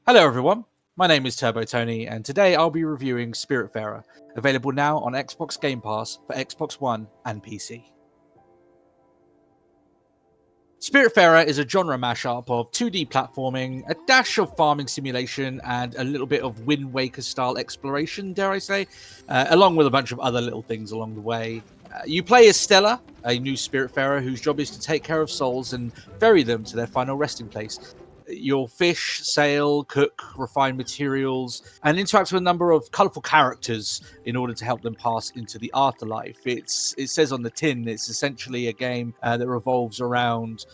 Hello everyone, my name is TurboTony and today I'll be reviewing Spiritfarer, available now on Xbox Game Pass for Xbox One and PC. Spiritfarer is a genre mashup of 2D platforming, a dash of farming simulation, and a little bit of Wind Waker style exploration, dare I say, along with a bunch of other little things along the way. You play as Stella, a new Spiritfarer whose job is to take care of souls and ferry them to their final resting place. You'll fish, sail, cook, refine materials, and interact with a number of colourful characters in order to help them pass into the afterlife. It says on the tin it's essentially a game that revolves around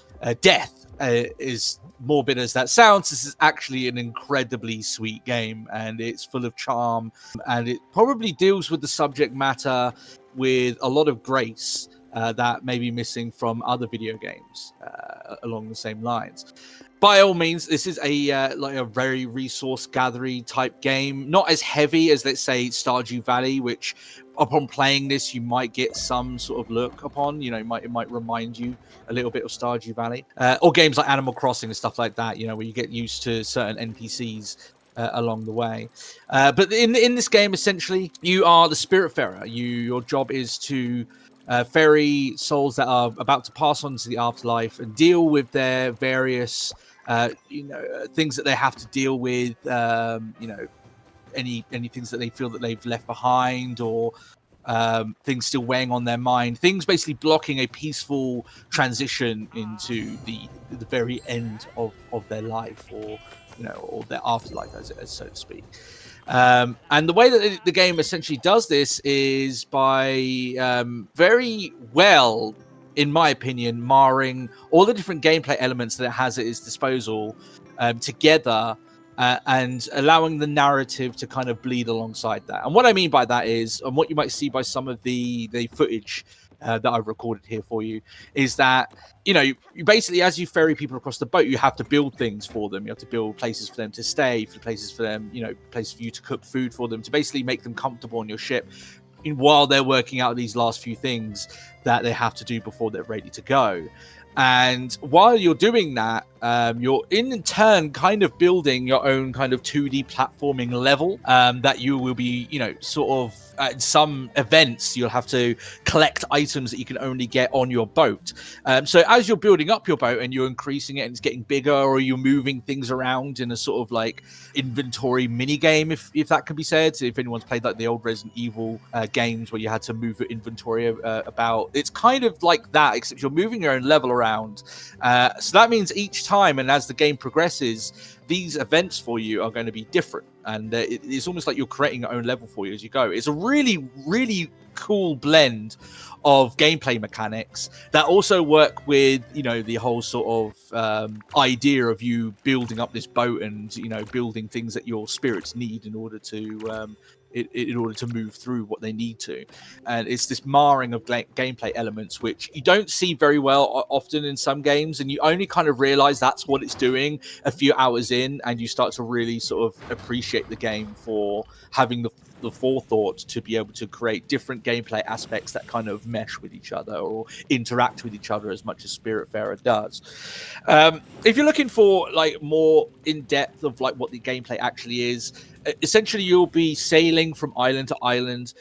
death. Is morbid as that sounds, this is actually an incredibly sweet game, and it's full of charm, and it probably deals with the subject matter with a lot of grace that may be missing from other video games along the same lines. By all means, this is a very resource gathering type game, not as heavy as, let's say, Stardew Valley, which upon playing this you might get some sort of look upon. You know, it might remind you a little bit of Stardew Valley, or games like Animal Crossing and stuff like that. You know, where you get used to certain NPCs along the way. But in this game, essentially, you are the Spiritfarer. Your job is to ferry souls that are about to pass on to the afterlife and deal with their various things that they have to deal with, any things that they feel that they've left behind, or things still weighing on their mind, things basically blocking a peaceful transition into the very end of their life, or or their afterlife, as so to speak. And the way that the game essentially does this is by very well, in my opinion, marring all the different gameplay elements that it has at its disposal together, and allowing the narrative to kind of bleed alongside that. And what I mean by that is, and what you might see by some of the footage that I've recorded here for you, is that you basically, as you ferry people across the boat, you have to build things for them. You have to build places for them to stay, places for them, places for you to cook food for them, to basically make them comfortable on your ship while they're working out these last few things that they have to do before they're ready to go. And while you're doing that, you're in turn kind of building your own kind of 2D platforming level that you will be, sort of in some events, you'll have to collect items that you can only get on your boat. So as you're building up your boat and you're increasing it and it's getting bigger, or you're moving things around in a sort of like inventory mini game, if that can be said. If anyone's played like the old Resident Evil games where you had to move your inventory about, it's kind of like that, except you're moving your own level around. So that means each time, and as the game progresses, these events for you are going to be different, and it's almost like you're creating your own level for you as you go. It's a really, really cool blend of gameplay mechanics that also work with the whole sort of idea of you building up this boat and building things that your spirits need in order to move through what they need to. And it's this marring of gameplay elements which you don't see very well often in some games, and you only kind of realize that's what it's doing a few hours in, and you start to really sort of appreciate the game for having the forethought to be able to create different gameplay aspects that kind of mesh with each other or interact with each other as much as Spiritfarer does. If you're looking for like more in depth of like what the gameplay actually is, essentially you'll be sailing from island to island,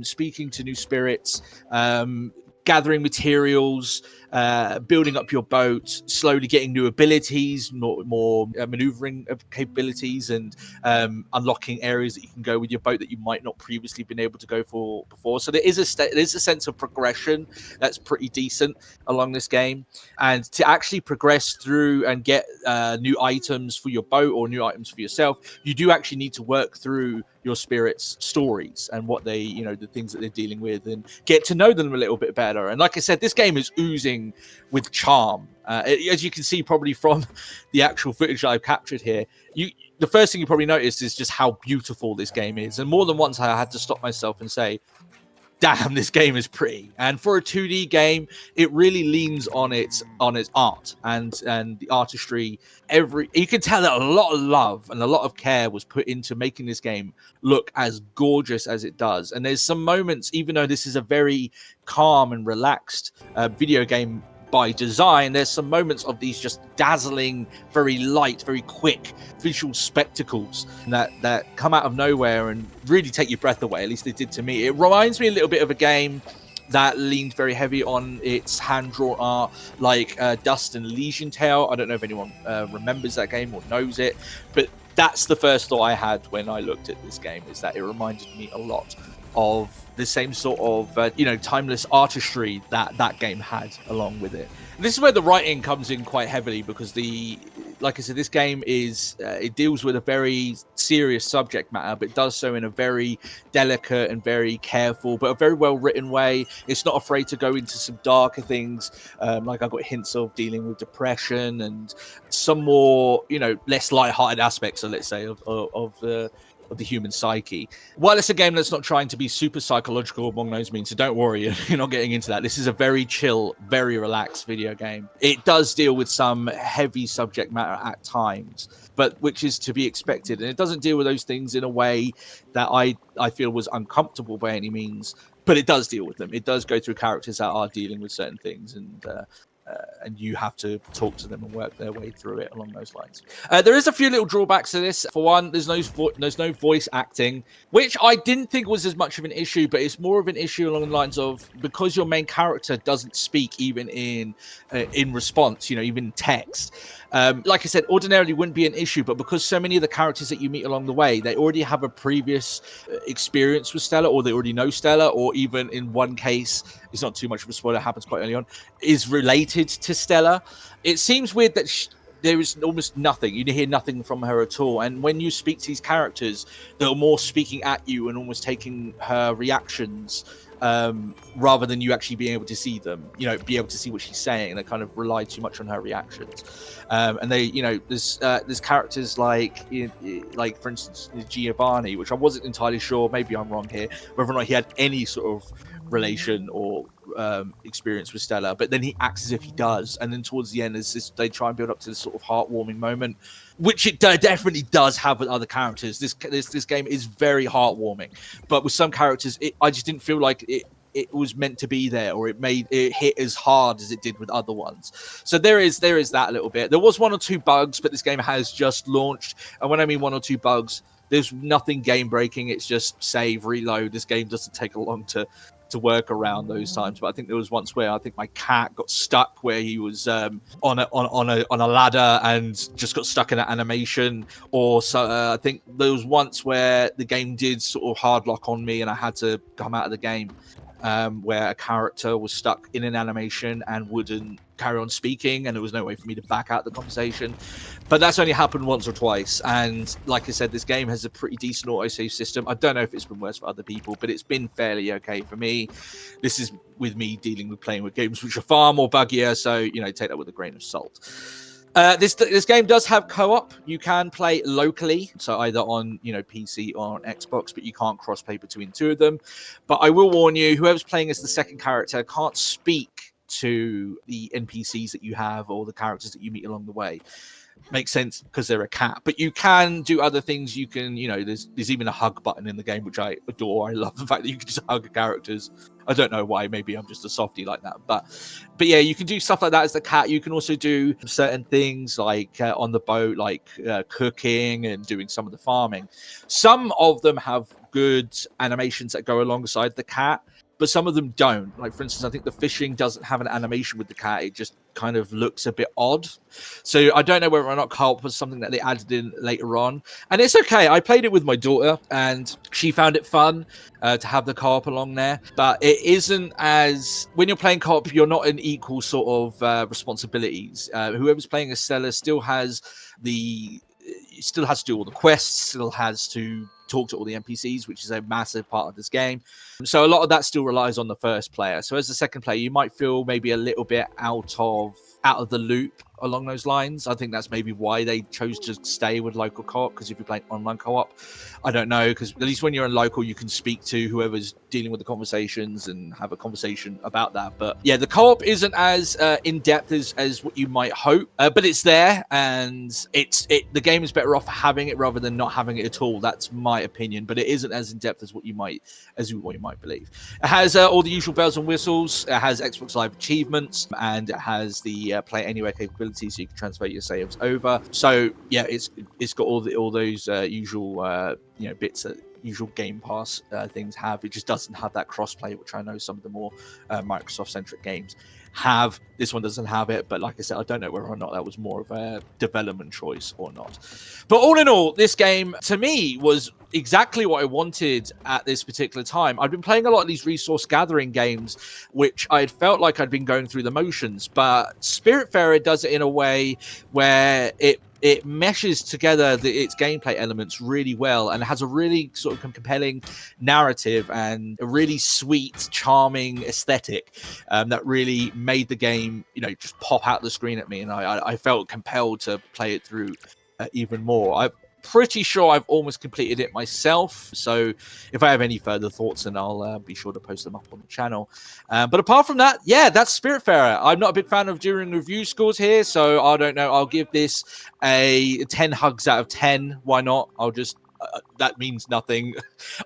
speaking to new spirits, gathering materials, building up your boat, slowly getting new abilities, more maneuvering capabilities, and unlocking areas that you can go with your boat that you might not previously been able to go for before. So there is a sense of progression that's pretty decent along this game. And to actually progress through and get new items for your boat or new items for yourself, you do actually need to work through your spirits' stories and what they, the things that they're dealing with, and get to know them a little bit better. And like I said, this game is oozing with charm. As you can see probably from the actual footage that I've captured here, the first thing you probably noticed is just how beautiful this game is. And more than once I had to stop myself and say, damn, this game is pretty. And for a 2D game, it really leans on its art and the artistry. You can tell that a lot of love and a lot of care was put into making this game look as gorgeous as it does. And there's some moments, even though this is a very calm and relaxed video game by design. There's some moments of these just dazzling, very light, very quick visual spectacles that come out of nowhere and really take your breath away. At least they did to me. It reminds me a little bit of a game that leaned very heavy on its hand-drawn art, like Dust and Elysian Tale. I don't know if anyone remembers that game or knows it, but that's the first thought I had when I looked at this game, is that it reminded me a lot of the same sort of, timeless artistry that game had along with it. And this is where the writing comes in quite heavily, because like I said, this game it deals with a very serious subject matter, but it does so in a very delicate and very careful, but a very well written way. It's not afraid to go into some darker things. Like I got hints of dealing with depression and some more, less lighthearted aspects, so let's say, of the human psyche. While it's a game that's not trying to be super psychological among those means, so don't worry, you're not getting into that. This is a very chill, very relaxed video game. It does deal with some heavy subject matter at times, but which is to be expected. And it doesn't deal with those things in a way that I feel was uncomfortable by any means, but it does deal with them. It does go through characters that are dealing with certain things, and you have to talk to them and work their way through it along those lines. There is a few little drawbacks to this. For one, there's no voice acting, which I didn't think was as much of an issue, but it's more of an issue along the lines of, because your main character doesn't speak even in response, even text. Like I said, ordinarily wouldn't be an issue, but because so many of the characters that you meet along the way, they already have a previous experience with Stella, or they already know Stella, or even in one case, it's not too much of a spoiler, happens quite early on, is related to Stella. It seems weird that there is almost nothing. You hear nothing from her at all. And when you speak to these characters, they're more speaking at you and almost taking her reactions, rather than you actually being able to see them, be able to see what she's saying. They kind of rely too much on her reactions. And they, there's characters like for instance, Giovanni, which I wasn't entirely sure, maybe I'm wrong here, whether or not he had any sort of relation or experience with Stella, but then he acts as if he does, and then towards the end they try and build up to this sort of heartwarming moment, which it definitely does have with other characters. This game is very heartwarming, but with some characters I just didn't feel like it was meant to be there, or it hit as hard as it did with other ones. So there is that a little bit. There was one or two bugs, but this game has just launched, and when I mean one or two bugs, there's nothing game breaking. It's just save, reload. This game doesn't take a long to work around those times. But I think there was once where I think my cat got stuck where he was on a ladder and just got stuck in an animation. Or so I think there was once where the game did sort of hard lock on me and I had to come out of the game, where a character was stuck in an animation and wouldn't carry on speaking, and there was no way for me to back out the conversation. But that's only happened once or twice, and like I said, this game has a pretty decent autosave system. I don't know if it's been worse for other people, but it's been fairly okay for me. This is with me playing with games which are far more buggier, so take that with a grain of salt. This game does have co-op. You can play locally, so either on PC or on Xbox, but you can't cross-play between two of them. But I will warn you, whoever's playing as the second character can't speak to the NPCs that you have or the characters that you meet along the way. Makes sense because they're a cat, but you can do other things. You can, there's even a hug button in the game, which I adore. I love the fact that you can just hug characters. I don't know why. Maybe I'm just a softie like that, but yeah, you can do stuff like that as the cat. You can also do certain things like on the boat, like cooking and doing some of the farming. Some of them have good animations that go alongside the cat, but some of them don't. Like, for instance, I think the fishing doesn't have an animation with the cat. It just kind of looks a bit odd. So I don't know whether or not co-op was something that they added in later on. And it's okay. I played it with my daughter, and she found it fun to have the co-op along there. But it isn't as... When you're playing co-op, you're not in equal sort of responsibilities. Whoever's playing as Stella still has to do all the quests, still has to talk to all the NPCs, which is a massive part of this game. So a lot of that still relies on the first player. So as the second player, you might feel maybe a little bit out of the loop along those lines. I think that's maybe why they chose to stay with local co-op, because if you're playing online co-op, I don't know, because at least when you're in local, you can speak to whoever's dealing with the conversations and have a conversation about that. But yeah, the co-op isn't as in-depth as what you might hope, but it's there, and the game is better off having it rather than not having it at all. That's my opinion, but it isn't as in-depth as what you might believe. It has all the usual bells and whistles. It has Xbox Live achievements, and it has the play anywhere capability, so you can transfer your saves over. So yeah, it's got all those usual bits that usual Game Pass things have. It just doesn't have that crossplay, which I know some of the more Microsoft-centric games have. This one doesn't have it, but like I said, I don't know whether or not that was more of a development choice or not. But all in all, this game to me was exactly what I wanted at this particular time. I'd been playing a lot of these resource gathering games, which I had felt like I'd been going through the motions, but Spiritfarer does it in a way where it meshes together its gameplay elements really well, and has a really sort of compelling narrative and a really sweet, charming aesthetic that really made the game, just pop out the screen at me, and I felt compelled to play it through even more. I'm pretty sure I've almost completed it myself, so if I have any further thoughts, then I'll be sure to post them up on the channel. But apart from that, yeah, that's Spiritfarer. I'm not a big fan of doing review scores here, so I don't know. I'll give this a 10 hugs out of 10. Why not? I'll just that means nothing.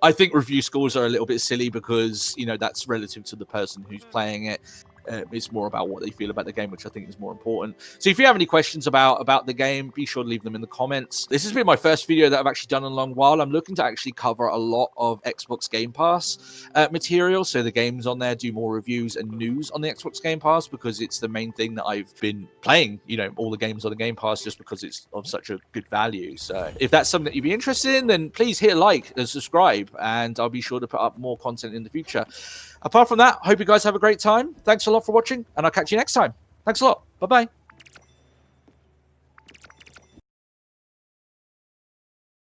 I think review scores are a little bit silly because that's relative to the person who's playing it. It's more about what they feel about the game, which I think is more important. So if you have any questions about the game, be sure to leave them in the comments. This has been my first video that I've actually done in a long while. I'm looking to actually cover a lot of Xbox Game Pass material, so the games on there, do more reviews and news on the Xbox Game Pass, because it's the main thing that I've been playing, all the games on the Game Pass, just because it's of such a good value. So if that's something that you'd be interested in, then please hit a like and subscribe, and I'll be sure to put up more content in the future. Apart from that, I hope you guys have a great time. Thanks a lot for watching, and I'll catch you next time. Thanks a lot. Bye-bye.